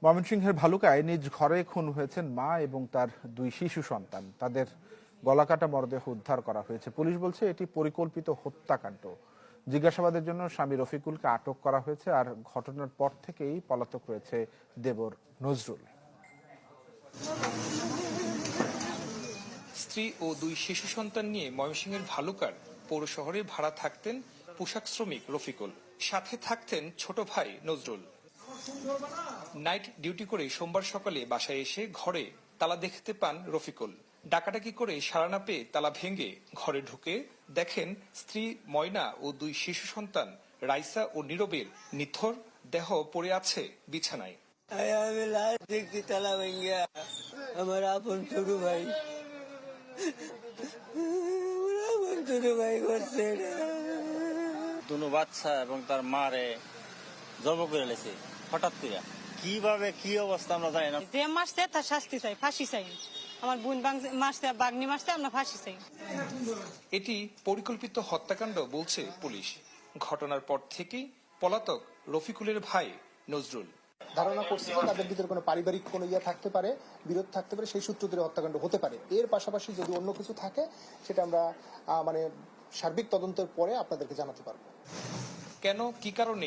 ময়মনসিংহের ভালুকায় নিজ ঘরে খুন হয়েছেন মা এবং তার দুই শিশু সন্তান। তাদের গলাকাটা মরদেহ উদ্ধার করা হয়েছে। পুলিশ বলছে এটি পরিকল্পিত হত্যাকাণ্ড। জিজ্ঞাসাবাদের জন্য স্বামী রফিকুলকে আটক করা হয়েছে। আর ঘটনার পর থেকেই পলাতক রয়েছে দেবর নজরুল। স্ত্রী ও দুই শিশু সন্তান নিয়ে ময়মনসিংহের ভালুকার পৌর শহরে ভাড়া থাকতেন পোশাক শ্রমিক রফিকুল। সাথে থাকতেন ছোট ভাই নজরুল। নাইট ডিউটি করে সোমবার সকালে বাসায় এসে ঘরে তালা দেখতে পান রফিকুল। ডাকাডাকি করে সাড়া না পেয়ে তালা ভেঙে ঘরে ঢুকে দেখেন স্ত্রী ময়না ও দুই শিশু সন্তান রাইসা ও নীরবের নিথর দেহ পড়ে আছে বিছানায়। আমি লাশ দেখছি তালা ভেঙে, আমার আপন ছোট ভাই, আমার ছোট ভাই করছে দুনো বাচ্চা এবং তার মারে জব করে লেছে হঠাৎ করে। কিভাবে কি অবস্থা আমরা জানি না। যে মারছে তার শাস্তি চাই, ফাঁসি চাই। আমার বোন মারছে, বাগনি মারছে, আমরা ফাঁসি চাই। এটি পরিকল্পিত হত্যাকাণ্ড বলছে পুলিশ। ঘটনার পর থেকেই পলাতক রফিকুলের ভাই নজরুল। ধারণা করছে যে তাদের ভিতরে কোনো পারিবারিক কোনো থাকতে পারে, বিরোধ থাকতে পারে, সেই সূত্র ধরে হত্যাকাণ্ড হতে পারে। এর পাশাপাশি যদি অন্য কিছু থাকে সেটা আমরা সার্বিক তদন্তের পরে আপনাদেরকে জানাতে পারবো। কেন কি কারণে